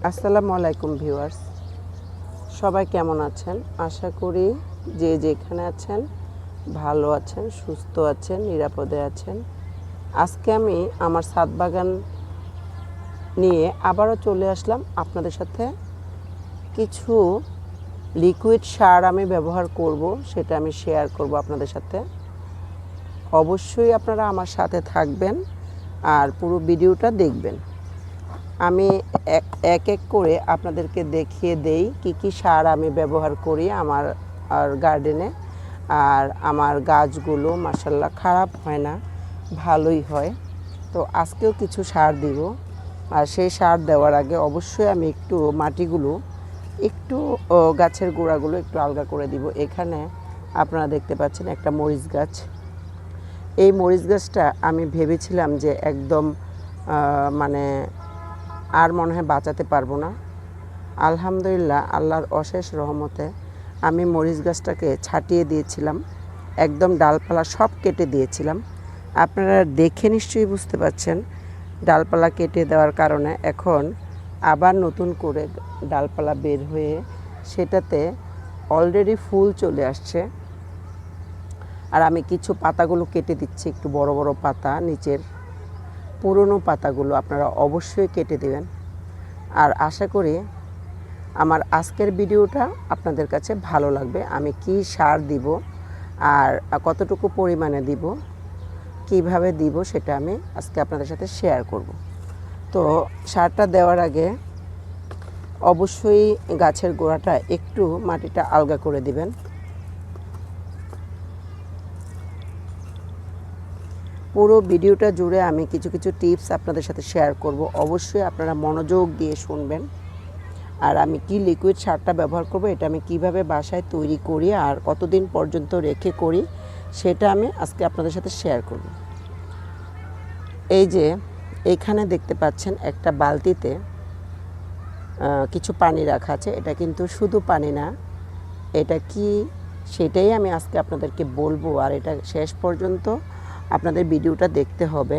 আসসালামু আলাইকুম ভিউয়ার্স, সবাই কেমন আছেন? আশা করি যে যেখানে আছেন ভালো আছেন, সুস্থ আছেন, নিরাপদে আছেন। আজকে আমি আমার ছাদ বাগান নিয়ে আবারও চলে আসলাম আপনাদের সাথে। কিছু লিকুইড সার আমি ব্যবহার করব, সেটা আমি শেয়ার করব আপনাদের সাথে। অবশ্যই আপনারা আমার সাথে থাকবেন আর পুরো ভিডিওটা দেখবেন। আমি এক এক করে আপনাদেরকে দেখিয়ে দেই কি কি সার আমি ব্যবহার করি আমার গার্ডেনে। আর আমার গাছগুলো মাশাআল্লাহ খারাপ হয় না, ভালোই হয়। তো আজকেও কিছু সার দিব। আর সেই সার দেওয়ার আগে অবশ্যই আমি একটু মাটিগুলো একটু গাছের গোড়াগুলো একটু আলগা করে দিব। এখানে আপনারা দেখতে পাচ্ছেন একটা মরিচ গাছ। এই মরিচ গাছটা আমি ভেবেছিলাম যে একদম মানে আর মনে হয় বাঁচাতে পারবো না। আলহামদুলিল্লাহ, আল্লাহর অশেষ রহমতে আমি মরিচ গাছটাকে ছাটিয়ে দিয়েছিলাম, একদম ডালপালা সব কেটে দিয়েছিলাম। আপনারা দেখে নিশ্চয়ই বুঝতে পারছেন ডালপালা কেটে দেওয়ার কারণে এখন আবার নতুন করে ডালপালা বের হয়ে সেটাতে অলরেডি ফুল চলে আসছে। আর আমি কিছু পাতাগুলো কেটে দিচ্ছি, একটু বড় বড় পাতা, নিচের পুরনো পাতাগুলো আপনারা অবশ্যই কেটে দেবেন। আর আশা করি আমার আজকের ভিডিওটা আপনাদের কাছে ভালো লাগবে। আমি কি সার দিব আর কতটুকু পরিমাণে দিব, কিভাবে দিব, সেটা আমি আজকে আপনাদের সাথে শেয়ার করব। তো সারটা দেওয়ার আগে অবশ্যই গাছের গোড়াটা একটু মাটিটা আলগা করে দিবেন। পুরো ভিডিওটা জুড়ে আমি কিছু কিছু টিপস আপনাদের সাথে শেয়ার করব, অবশ্যই আপনারা মনোযোগ দিয়ে শুনবেন। আর আমি কি লিকুইড সারটা ব্যবহার করব, এটা আমি কিভাবে বাসায় তৈরি করি আর কতদিন পর্যন্ত রেখে করি, সেটা আমি আজকে আপনাদের সাথে শেয়ার করব। এই যে এখানে দেখতে পাচ্ছেন একটা বালতিতে কিছু পানি রাখা আছে। এটা কিন্তু শুধু পানি না, এটা কি সেটাই আমি আজকে আপনাদেরকে বলবো। আর এটা শেষ পর্যন্ত আপনাদের ভিডিওটা দেখতে হবে।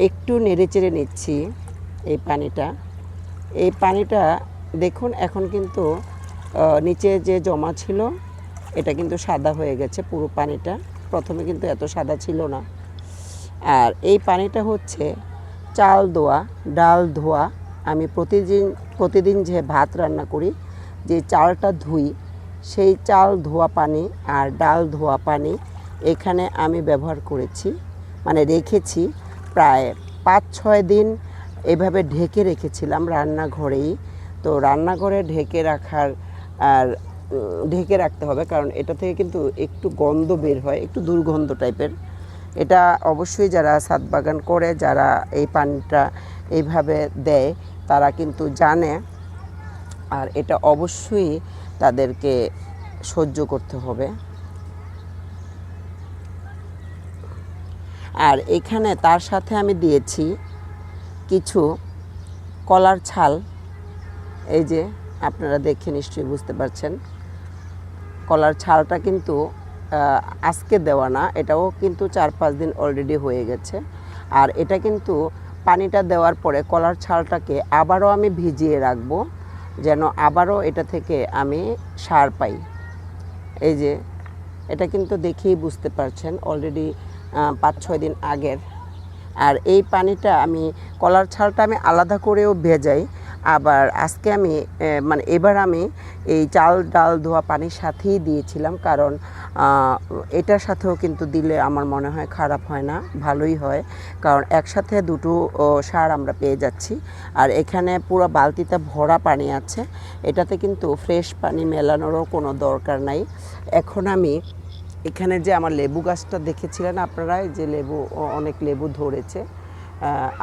একটু নেড়েচেড়ে নিচ্ছি এই পানিটা দেখুন এখন কিন্তু নিচে যে জমা ছিল এটা কিন্তু সাদা হয়ে গেছে পুরো পানিটা। প্রথমে কিন্তু এত সাদা ছিল না। আর এই পানিটা হচ্ছে চাল ধোয়া, ডাল ধোয়া। আমি প্রতিদিন যে ভাত রান্না করি, যে চালটা ধুই, সেই চাল ধোয়া পানি আর ডাল ধোয়া পানি এখানে আমি ব্যবহার করেছি, মানে রেখেছি প্রায় 5-6 দিন এভাবে ঢেকে রেখেছিলাম রান্নাঘরেই। তো রান্নাঘরে ঢেকে রাখতে হবে, কারণ এটা থেকে কিন্তু একটু গন্ধ বের হয়, একটু দুর্গন্ধ টাইপের। এটা অবশ্যই যারা ছাদ বাগান করে, যারা এই পানিটা এইভাবে দেয়, তারা কিন্তু জানে। আর এটা অবশ্যই তাদেরকে সহ্য করতে হবে। আর এখানে তার সাথে আমি দিয়েছি কিছু কলার ছাল। এই যে আপনারা দেখে নিশ্চয়ই বুঝতে পারছেন, কলার ছালটা কিন্তু আজকে দেওয়া না, এটাও কিন্তু 4-5 দিন অলরেডি হয়ে গেছে। আর এটা কিন্তু পানিটা দেওয়ার পরে কলার ছালটাকে আবারও আমি ভিজিয়ে রাখবো, যেন আবারও এটা থেকে আমি সার পাই। এই যে এটা কিন্তু দেখেই বুঝতে পারছেন অলরেডি 5-6 দিন আগের। আর এই পানিটা আমি কলার ছালটা আমি আলাদা করেও ভেজাই। আবার আজকে আমি মানে এবার আমি এই চাল ডাল ধোয়া পানির সাথেই দিয়েছিলাম, কারণ এটার সাথেও কিন্তু দিলে আমার মনে হয় খারাপ হয় না, ভালোই হয়। কারণ একসাথে দুটো সার আমরা পেয়ে যাচ্ছি। আর এখানে পুরো বালতিতে ভরা পানি আছে, এটাতে কিন্তু ফ্রেশ পানি মেলানোরও কোনো দরকার নাই। এখন আমি এখানে যে আমার লেবু গাছটা দেখেছিলেন আপনারা, যে অনেক লেবু ধরেছে,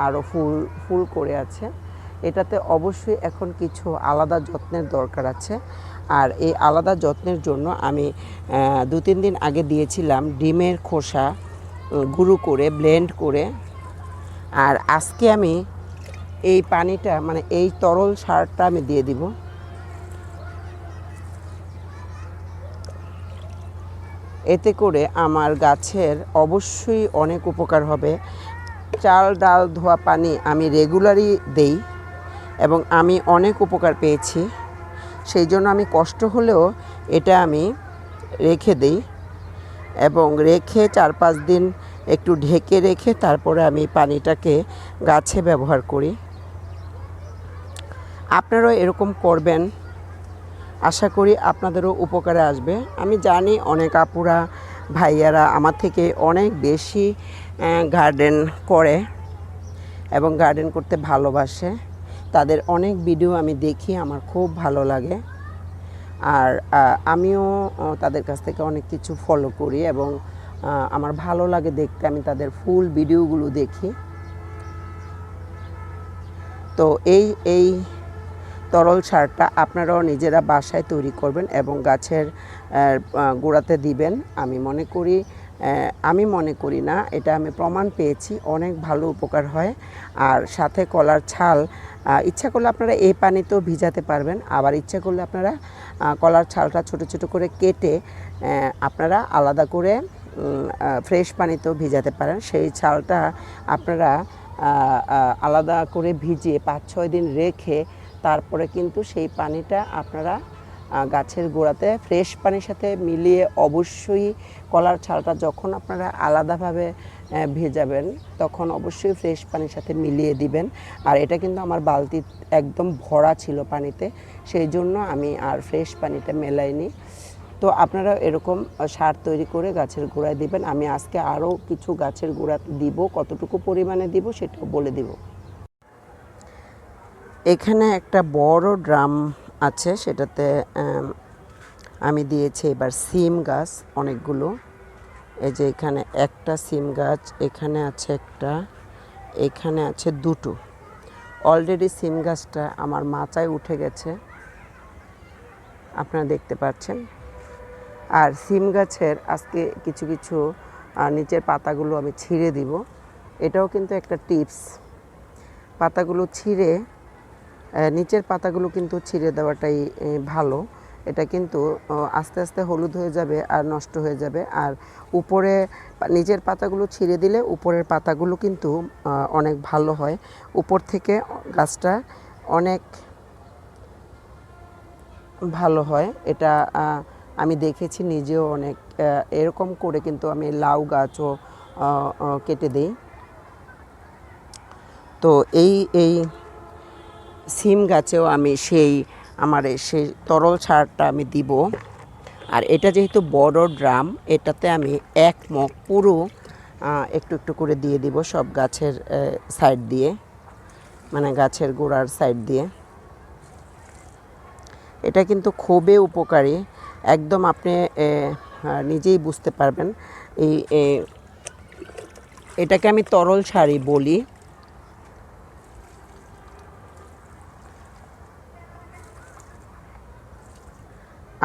আরও ফুল করে আছে, এটাতে অবশ্যই এখন কিছু আলাদা যত্নের দরকার আছে। আর এই আলাদা যত্নের জন্য আমি 2-3 দিন আগে দিয়েছিলাম ডিমের খোসা গুঁড়ো করে ব্লেন্ড করে। আর আজকে আমি এই পানিটা, মানে এই তরল সারটা আমি দিয়ে দিব। এতে করে আমার গাছের অবশ্যই অনেক উপকার হবে। চাল ডাল ধোয়া পানি আমি রেগুলারই দেই এবং আমি অনেক উপকার পেয়েছি। সেই জন্য আমি কষ্ট হলেও এটা আমি রেখে দেই এবং রেখে 4-5 দিন একটু ঢেকে রেখে তারপরে আমি পানিটাকে গাছে ব্যবহার করি। আপনারাও এরকম করবেন, আশা করি আপনাদেরও উপকারে আসবে। আমি জানি অনেক আপুরা ভাইয়ারা আমার থেকে অনেক বেশি গার্ডেন করে এবং গার্ডেন করতে ভালোবাসে। তাদের অনেক ভিডিও আমি দেখি, আমার খুব ভালো লাগে। আর আমিও তাদের কাছ থেকে অনেক কিছু ফলো করি এবং আমার ভালো লাগে দেখতে, আমি তাদের ফুল ভিডিওগুলো দেখি। তো এই তরল সারটা আপনারাও নিজেরা বাসায় তৈরি করবেন এবং গাছের গোড়াতে দিবেন। আমি মনে করি না, এটা আমি প্রমাণ পেয়েছি, অনেক ভালো উপকার হয়। আর সাথে কলার ছাল ইচ্ছা করলে আপনারা এই পানিতেও ভিজাতে পারবেন, আবার ইচ্ছা করলে আপনারা কলার ছালটা ছোট ছোট করে কেটে আপনারা আলাদা করে ফ্রেশ পানিতেও ভিজাতে পারেন। সেই ছালটা আপনারা আলাদা করে ভিজিয়ে 5-6 দিন রেখে তারপরে কিন্তু সেই পানিটা আপনারা গাছের গোড়াতে ফ্রেশ পানির সাথে মিলিয়ে, অবশ্যই কলার ছালটা যখন আপনারা আলাদাভাবে ভেজাবেন তখন অবশ্যই ফ্রেশ পানির সাথে মিলিয়ে দিবেন। আর এটা কিন্তু আমার বালতি একদম ভরা ছিল পানিতে, সেই জন্য আমি আর ফ্রেশ পানিটা মেলাইনি। তো আপনারা এরকম সার তৈরি করে গাছের গোড়ায় দিবেন। আমি আজকে আরও কিছু গাছের গোড়া দিব, কতটুকু পরিমাণে দিব সেটাও বলে দিব। এখানে একটা বড় ড্রাম আছে, সেটাতে আমি দিয়েছি এবার সিম গাছ অনেকগুলো। এই যে এখানে একটা সিম গাছ, এখানে আছে একটা, এখানে আছে দুটো। অলরেডি সিম গাছটা আমার মাচায় উঠে গেছে, আপনারা দেখতে পাচ্ছেন। আর সিম গাছের আজকে কিছু কিছু নিচের পাতাগুলো আমি ছিঁড়ে দিব। এটাও কিন্তু একটা টিপস, পাতাগুলো ছিঁড়ে নিচের পাতাগুলো কিন্তু ছিঁড়ে দেওয়াটাই ভালো। এটা কিন্তু আস্তে আস্তে হলুদ হয়ে যাবে আর নষ্ট হয়ে যাবে। আর উপরে নিচের পাতাগুলো ছিঁড়ে দিলে উপরের পাতাগুলো কিন্তু অনেক ভালো হয়, উপর থেকে গাছটা অনেক ভালো হয়। এটা আমি দেখেছি নিজেও অনেক, এরকম করে কিন্তু আমি লাউ গাছও কেটে দিই। তো এই সিম গাছেও আমি সেই তরল সারটা আমি দিব। আর এটা যেহেতু বড় ড্রাম, এটাতে আমি 1 মগ পুরো একটু একটু করে দিয়ে দিব সব গাছের সাইড দিয়ে, মানে গাছের গোড়ার সাইড দিয়ে। এটা কিন্তু খুবই উপকারী, একদম আপনি নিজেই বুঝতে পারবেন। এটাকে আমি তরল সারই বলি।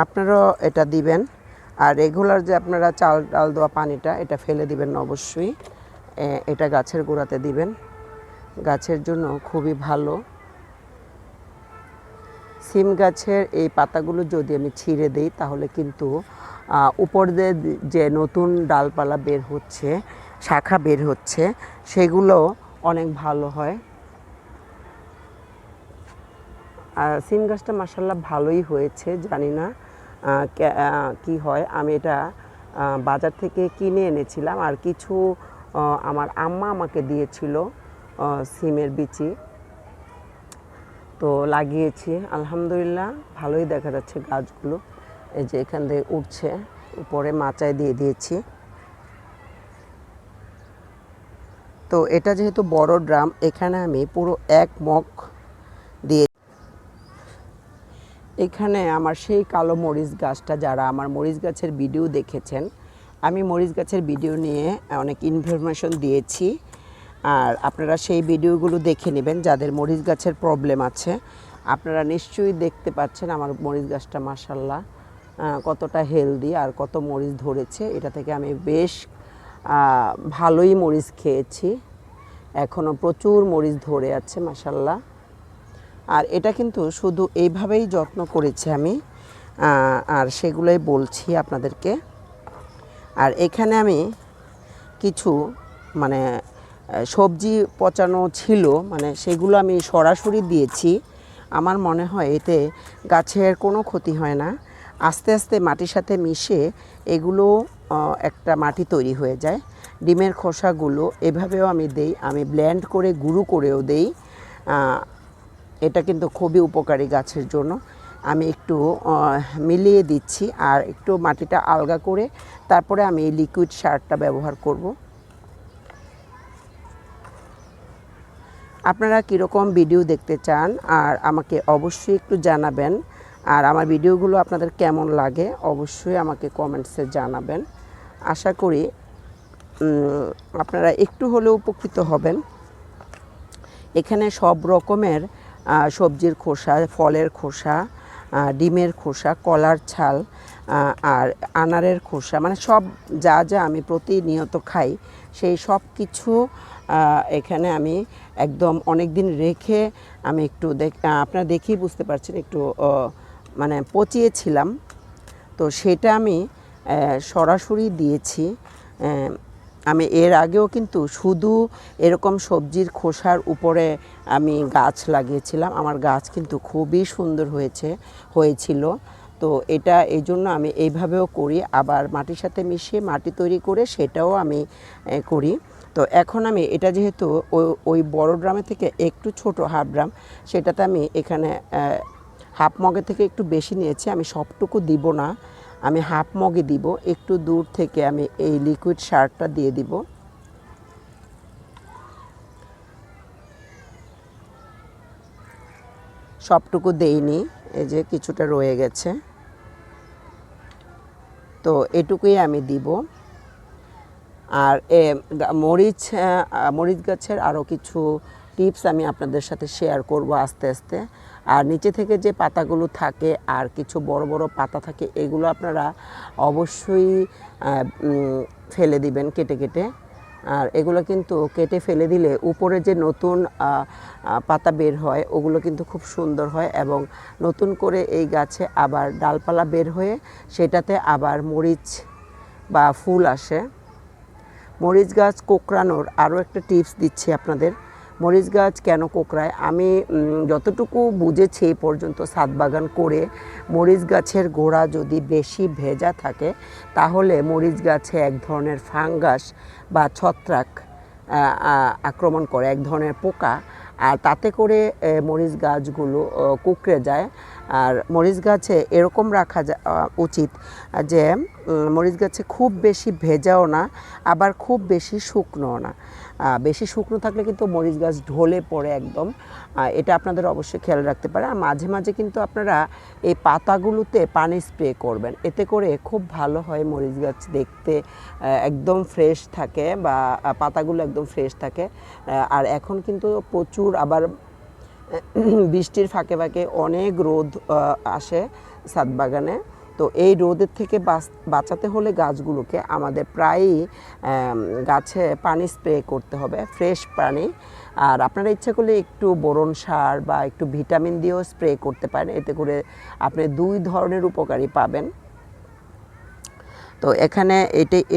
আপনারাও এটা দিবেন। আর রেগুলার যে আপনারা চাল ডাল দেওয়া পানিটা এটা ফেলে দিবেন না অবশ্যই, এটা গাছের গোড়াতে দিবেন, গাছের জন্য খুবই ভালো। সিম গাছের এই পাতাগুলো যদি আমি ছিঁড়ে দিই তাহলে কিন্তু উপর দিয়ে যে নতুন ডালপালা বের হচ্ছে, শাখা বের হচ্ছে, সেগুলো অনেক ভালো হয়। আর সিম গাছটা মাশাআল্লাহ ভালোই হয়েছে, জানি না কি হয়। আমি এটা বাজার থেকে কিনে এনেছিলাম, আর কিছু আমার আম্মা আমাকে দিয়েছিল সিমের বিচি, তো লাগিয়েছি। আলহামদুলিল্লাহ ভালোই দেখা যাচ্ছে গাছগুলো। এই যে এখান থেকে উঠছে, উপরে মাচায় দিয়ে দিয়েছি। তো এটা যেহেতু বড় ড্রাম, এখানে আমি পুরো 1 মগ দিয়ে। এখানে আমার সেই কালো মরিচ গাছটা, যারা আমার মরিচ গাছের ভিডিও দেখেছেন, আমি মরিচ গাছের ভিডিও নিয়ে অনেক ইনফরমেশন দিয়েছি। আর আপনারা সেই ভিডিওগুলো দেখে নেবেন যাদের মরিচ গাছের প্রবলেম আছে। আপনারা নিশ্চয়ই দেখতে পাচ্ছেন আমার মরিচ গাছটা মাশাআল্লাহ কতটা হেলদি আর কত মরিচ ধরেছে। এটা থেকে আমি বেশ ভালোই মরিচ খেয়েছি, এখনও প্রচুর মরিচ ধরে আছে মাশাআল্লাহ। আর এটা কিন্তু শুধু এইভাবেই যত্ন করেছি আমি, আর সেগুলোই বলছি আপনাদেরকে। আর এখানে আমি কিছু মানে সবজি পচানো ছিল, মানে সেগুলো আমি সরাসরি দিয়েছি। আমার মনে হয় এতে গাছের কোনো ক্ষতি হয় না। আস্তে আস্তে মাটির সাথে মিশে এগুলো একটা মাটি তৈরি হয়ে যায়। ডিমের খোসাগুলো এভাবেও আমি দেই, আমি ব্লেন্ড করে গুঁড়ো করেও দেই। এটা কিন্তু খুবই উপকারী গাছের জন্য। আমি একটু মিলিয়ে দিচ্ছি আর একটু মাটিটা আলগা করে তারপরে আমি এই লিকুইড সারটা ব্যবহার করব। আপনারা কীরকম ভিডিও দেখতে চান আর আমাকে অবশ্যই একটু জানাবেন। আর আমার ভিডিওগুলো আপনাদের কেমন লাগে অবশ্যই আমাকে কমেন্টসে জানাবেন। আশা করি আপনারা একটু হলেও উপকৃত হবেন। এখানে সব রকমের সবজির খোসা, ফলের খোসা, ডিমের খোসা, কলার ছাল আর আনারের খোসা, মানে সব যা যা আমি প্রতিনিয়ত খাই সেই সব কিছু এখানে আমি একদম অনেক দিন রেখে আমি একটু আপনারা দেখেই বুঝতে পারছেন একটু মানে পচিয়েছিলাম। তো সেটা আমি সরাসরি দিয়েছি। আমি এর আগেও কিন্তু শুধু এরকম সবজির খোসার উপরে আমি গাছ লাগিয়েছিলাম। আমার গাছ কিন্তু খুবই সুন্দর হয়েছিল। তো এটা এই জন্য আমি এইভাবেও করি, আবার মাটির সাথে মিশিয়ে মাটি তৈরি করে সেটাও আমি করি। তো এখন আমি এটা যেহেতু ওই বড় ড্রামে থেকে একটু ছোট হাফ ড্রাম, সেটাতে আমি এখানে হাফ মগের থেকে একটু বেশি নিয়েছি। আমি সবটুকু দিব না, আমি হাফ মগে দিব। একটু দূর থেকে আমি এই লিকুইড সারটা দিয়ে দিব। সবটুকু দেইনি, এই যে কিছুটা রয়ে গেছে, তো এটুকুই আমি দিব। আর মরিচ গাছের আরও কিছু টিপস আমি আপনাদের সাথে শেয়ার করব আস্তে আস্তে। আর নিচে থেকে যে পাতাগুলো থাকে আর কিছু বড় বড় পাতা থাকে, এগুলো আপনারা অবশ্যই ফেলে দিবেন কেটে কেটে। আর এগুলো কিন্তু কেটে ফেলে দিলে উপরে যে নতুন পাতা বের হয় ওগুলো কিন্তু খুব সুন্দর হয় এবং নতুন করে এই গাছে আবার ডালপালা বের হয়ে সেটাতে আবার মরিচ বা ফুল আসে। মরিচ গাছ কোঁকড়ানোর আরও একটা টিপস দিচ্ছি আপনাদের। মরিচ গাছ কেন কোঁকড়ায়, আমি যতটুকু বুঝেছি এই পর্যন্ত ছাদ বাগান করে, মরিচ গাছের গোড়া যদি বেশি ভেজা থাকে তাহলে মরিচ গাছে এক ধরনের ফাঙ্গাস বা ছত্রাক আক্রমণ করে, এক ধরনের পোকা, আর তাতে করে মরিচ গাছগুলো কুঁকড়ে যায়। আর মরিচ গাছে এরকম রাখা উচিত যে মরিচ গাছে খুব বেশি ভেজাও না, আবার খুব বেশি শুকনোও না। বেশি শুকনো থাকলে কিন্তু মরিচ গাছ ঢলে পড়ে একদম। এটা আপনাদের অবশ্যই খেয়াল রাখতে পারে। আর মাঝে মাঝে কিন্তু আপনারা এই পাতাগুলোতে পানি স্প্রে করবেন, এতে করে খুব ভালো হয় মরিচ গাছ দেখতে একদম ফ্রেশ থাকে বা পাতাগুলো একদম ফ্রেশ থাকে। আর এখন কিন্তু প্রচুর আবার বৃষ্টির ফাঁকে ফাঁকে অনেক রোদ আসে ছাদ বাগানে। তো এই রোদের থেকে বাঁচাতে হলে গাছগুলোকে আমাদের প্রায়ই গাছে পানি স্প্রে করতে হবে, ফ্রেশ পানি। আর আপনারা ইচ্ছা করলে একটু বোরন সার বা একটু ভিটামিন দিয়েও স্প্রে করতে পারেন, এতে করে আপনি দুই ধরনের উপকারী পাবেন। তো এখানে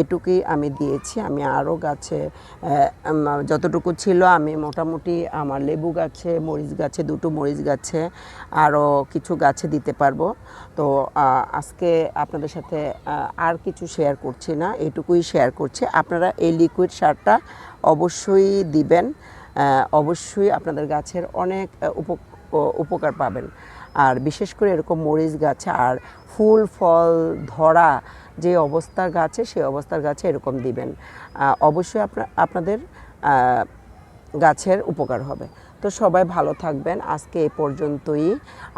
এটুকুই আমি দিয়েছি। আমি আরও গাছে যতটুকু ছিল আমি মোটামুটি আমার লেবু গাছে, মরিচ গাছে, দুটো মরিচ গাছে, আরও কিছু গাছে দিতে পারবো। তো আজকে আপনাদের সাথে আর কিছু শেয়ার করছি না, এটুকুই শেয়ার করছি। আপনারা এই লিকুইড সারটা অবশ্যই দিবেন, অবশ্যই আপনাদের গাছের অনেক উপকার পাবেন। আর বিশেষ করে এরকম মরিচ গাছে আর ফুল ফল ধরা যে অবস্থার গাছে, সেই অবস্থার গাছে এরকম দিবেন, অবশ্যই আপনাদের গাছের উপকার হবে। তো সবাই ভালো থাকবেন। আজকে এই পর্যন্তই।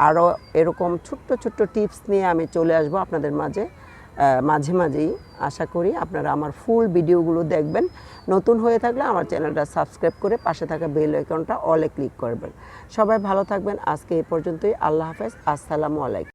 আরও এরকম ছোট্ট ছোট্ট টিপস নিয়ে আমি চলে আসব আপনাদের মাঝে মাঝেই। আশা করি আপনারা আমার ফুল ভিডিওগুলো দেখবেন। নতুন হয়ে থাকলে আমার চ্যানেলটা সাবস্ক্রাইব করে পাশে থাকা বেল আইকনটা অলে ক্লিক করবেন। সবাই ভালো থাকবেন। আজকে এই পর্যন্তই। আল্লাহ হাফেজ। আসসালামু আলাইকুম।